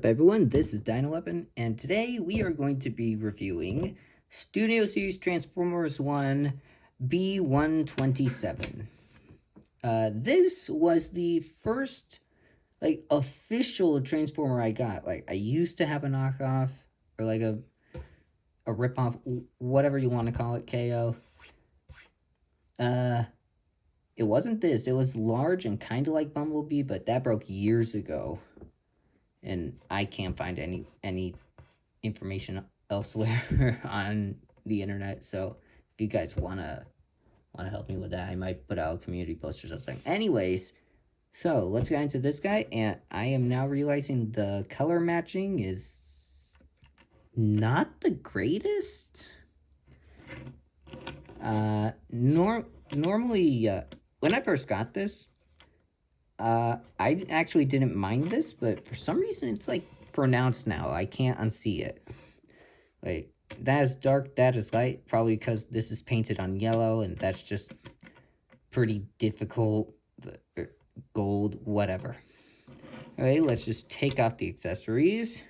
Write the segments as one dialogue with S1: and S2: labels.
S1: Everyone, this is Dino-Weapon, and today we are going to be reviewing Studio Series Transformers 1 B-127. This was the first, official Transformer I got. I used to have a knockoff, or a ripoff, whatever you want to call it, KO. It wasn't this. It was large and kind of like Bumblebee, but that broke years ago. And I can't find any information elsewhere on the internet. So if you guys wanna help me with that, I might put out a community post or something. Anyways, so let's get into this guy. And I am now realizing the color matching is not the greatest. Normally, when I first got this, I actually didn't mind this, but for some reason it's pronounced now. I can't unsee it. That is dark, that is light, probably because this is painted on yellow, and that's just pretty difficult. Gold, whatever. Okay, let's just take off the accessories.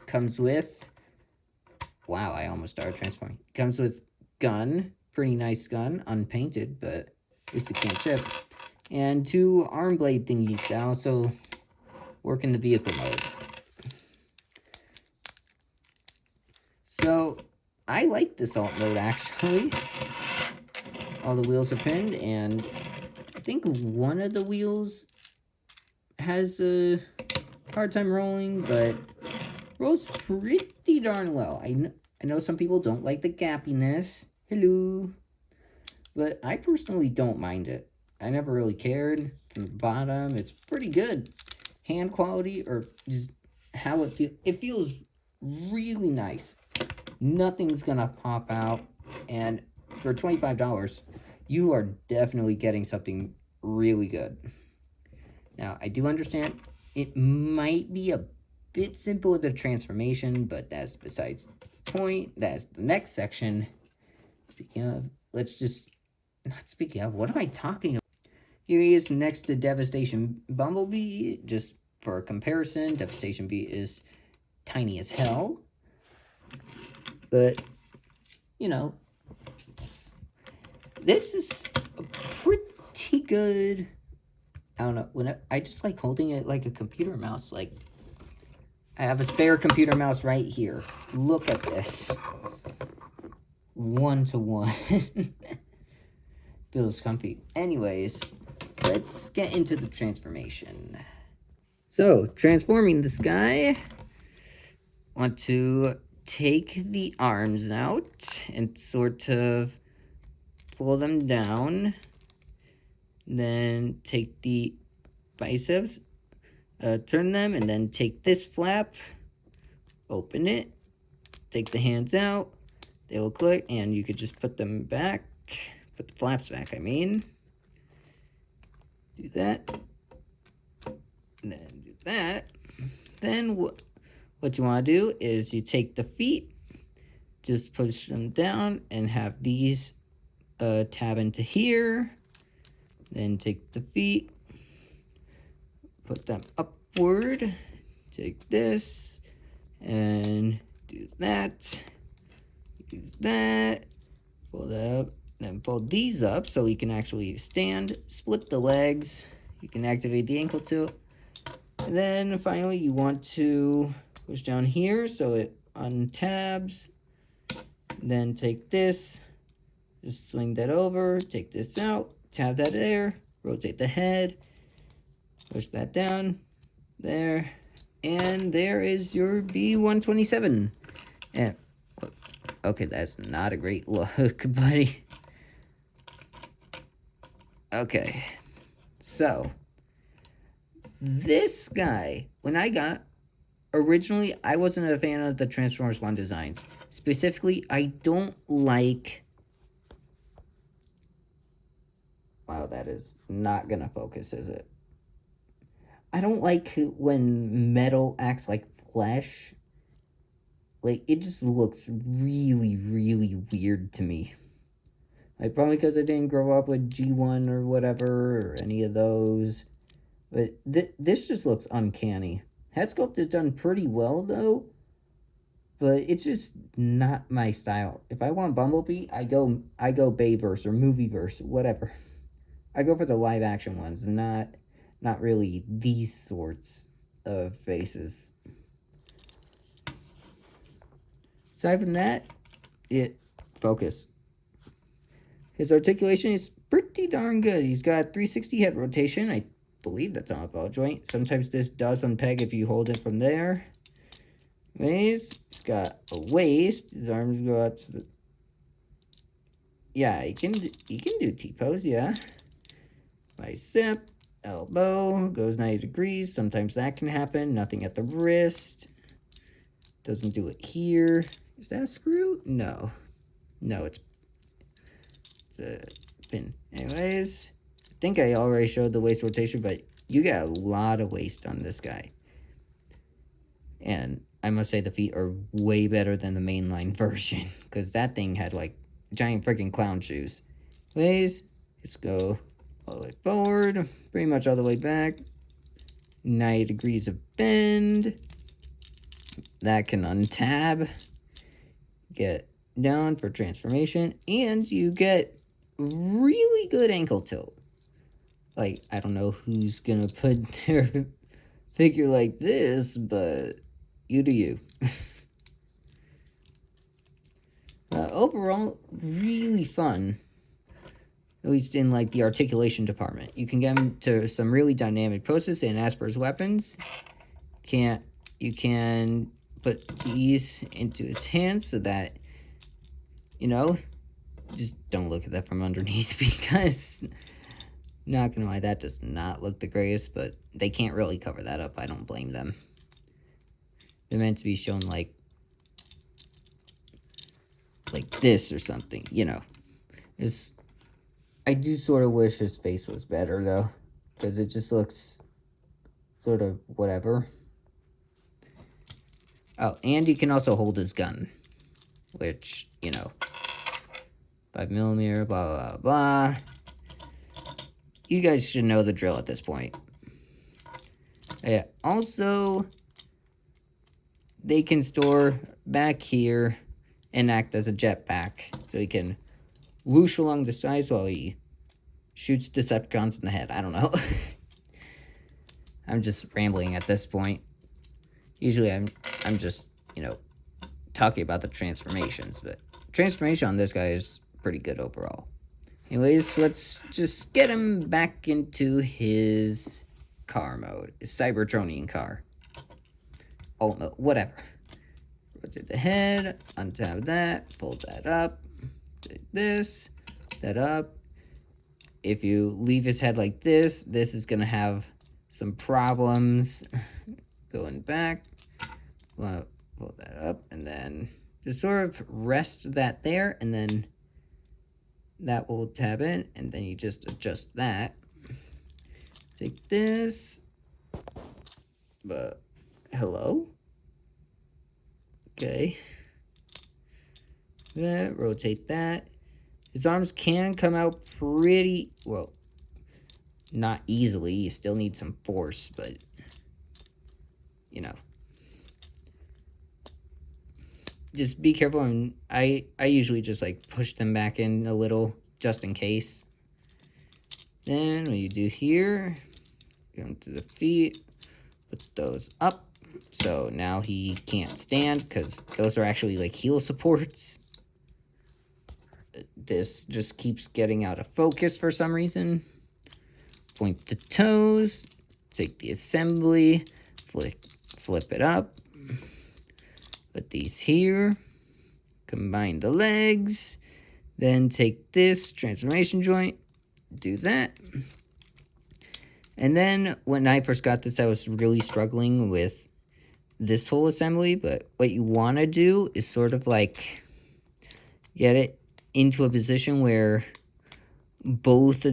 S1: Comes with, wow, I almost started transforming. Comes with gun, pretty nice gun, unpainted, but at least it can't ship. And 2 arm blade thingies now, so work in the vehicle mode. So, I like this alt mode, actually. All the wheels are pinned, and I think one of the wheels has a hard time rolling, but rolls pretty darn well. I know some people don't like the gappiness. Hello. But I personally don't mind it. I never really cared. From the bottom, it's pretty good. Hand quality, or just how it feels. It feels really nice. Nothing's gonna pop out. And for $25, you are definitely getting something really good. Now, I do understand it might be a bit simple with the transformation, but that's besides the point. That's the next section. Speaking of, not speaking of, what am I talking about? Here he is next to Devastation Bumblebee. Just for comparison, Devastation Bee is tiny as hell. But, you know, this is a pretty good, I don't know, I just like holding it like a computer mouse. I have a spare computer mouse right here. Look at this. 1-to-1. Feels comfy. Anyways, let's get into the transformation. So, transforming this guy, want to take the arms out and sort of pull them down. Then take the biceps, turn them, and then take this flap, open it, take the hands out, they will click, and you could just put them back. Put the flaps back, I mean. Do that. And then do that. Then what you want to do is you take the feet, just push them down, and have these tab into here. Then take the feet, put them upward. Take this, and do that. Use that. Fold that up. Then fold these up so you can actually stand, split the legs. You can activate the ankle too. And then finally you want to push down here so it untabs. Then take this, just swing that over, take this out, tab that there, rotate the head, push that down, there, and there is your B-127. And, okay, that's not a great look, buddy. Okay, so this guy, when I got, originally I wasn't a fan of the Transformers 1 designs. Specifically, I don't like, wow, that is not gonna focus, is it? I don't like when metal acts like flesh. It just looks really, really weird to me. Probably because I didn't grow up with G1 or whatever, or any of those. But this just looks uncanny. Head sculpt is done pretty well though, but it's just not my style. If I want Bumblebee, I go Bayverse or Movieverse, whatever. I go for the live action ones, not really these sorts of faces. Aside from that, focus. His articulation is pretty darn good. He's got 360 head rotation. I believe that's on a ball joint. Sometimes this does unpeg if you hold it from there. He's got a waist. His arms go up to the... Yeah, he can do T-pose, yeah. Bicep, elbow, goes 90 degrees. Sometimes that can happen. Nothing at the wrist. Doesn't do it here. Is that a screw? No. No, it's a pin. Anyways, I think I already showed the waist rotation, but you get a lot of waist on this guy. And I must say the feet are way better than the mainline version, because that thing had like giant freaking clown shoes. Anyways, let's go all the way forward, pretty much all the way back. 90 degrees of bend. That can untab. Get down for transformation, and you get really good ankle tilt. Like, I don't know who's gonna put their figure like this, but you do you. Overall, really fun. At least in like the articulation department. You can get him to some really dynamic poses, and as for his weapons, you can put these into his hands so that, you know, just don't look at that from underneath, because not gonna lie, that does not look the greatest, but they can't really cover that up. I don't blame them. They're meant to be shown like this or something, you know. I do sort of wish his face was better though, because it just looks sort of whatever. Oh, and he can also hold his gun, which, you know, 5mm, blah, blah, blah. You guys should know the drill at this point. Yeah, also, they can store back here and act as a jetpack, so he can whoosh along the sides while he shoots Decepticons in the head. I don't know. I'm just rambling at this point. Usually I'm just, you know, talking about the transformations, but transformation on this guy is pretty good overall. Anyways, let's just get him back into his car mode, his Cybertronian car. Oh, no, whatever. Rotate the head, untap that, fold that up, take this, that up. If you leave his head like this, this is gonna have some problems. Going back, well, pull that up, and then just sort of rest that there, and then that will tab in, and then you just adjust that. Take this, but hello? Okay. That, rotate that. His arms can come out pretty, well, not easily. You still need some force, but, you know. Just be careful, and I usually just, like, push them back in a little, just in case. Then, what you do here, come to the feet, put those up. So now he can't stand, because those are actually, like, heel supports. This just keeps getting out of focus for some reason. Point the toes, take the assembly, flip it up, put these here, combine the legs, then take this transformation joint, do that. And then when I first got this, I was really struggling with this whole assembly, but what you want to do is sort of like get it into a position where both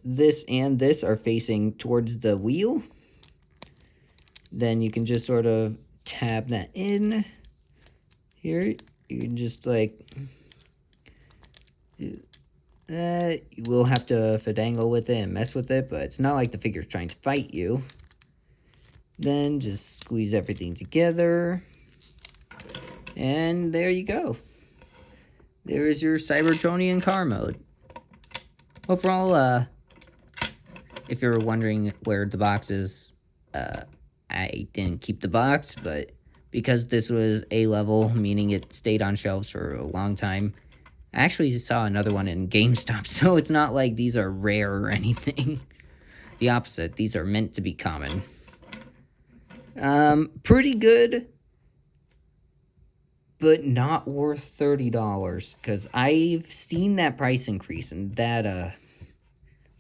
S1: this and this are facing towards the wheel. Then you can just sort of tab that in here. You can just like You will have to finagle with it and mess with it, but it's not like the figure's trying to fight you. Then just squeeze everything together. And there you go. There is your Cybertronian car mode. Overall, if you're wondering where the box is, I didn't keep the box, but because this was A-level, meaning it stayed on shelves for a long time, I actually saw another one in GameStop, so it's not like these are rare or anything. The opposite, these are meant to be common. Pretty good, but not worth $30, because I've seen that price increase, and that, I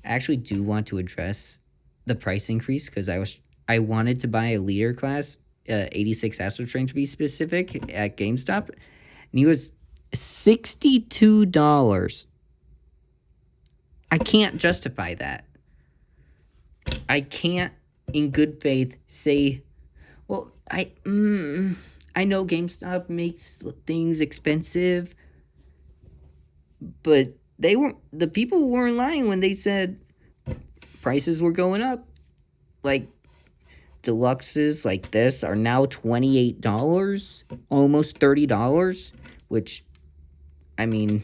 S1: actually do want to address the price increase, because I wanted to buy a leader class, 86 Astrotrain to be specific, at GameStop, and he was $62. I can't justify that. I can't, in good faith, say, well, I know GameStop makes things expensive, but the people weren't lying when they said prices were going up. Like, deluxes like this are now $28, almost $30, which, I mean,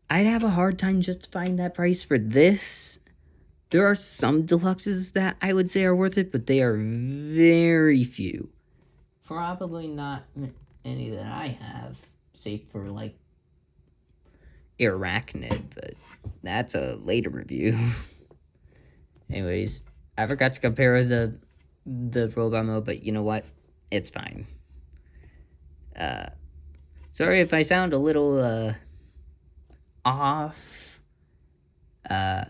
S1: I'd have a hard time justifying that price for this. There are some deluxes that I would say are worth it, but they are very few. Probably not any that I have, save for, like, Arachnid, but that's a later review. Anyways, I forgot to compare the robot mode, but you know what? It's fine. Sorry if I sound a little, off. I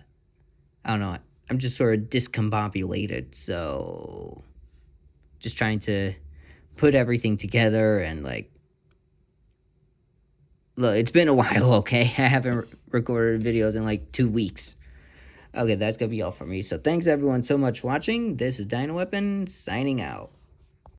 S1: don't know. I'm just sort of discombobulated, so just trying to put everything together and, like, look, it's been a while, okay? I haven't recorded videos in, like, 2 weeks. Okay, that's gonna be all for me. So thanks, everyone, so much for watching. This is Dino-Weapon, signing out.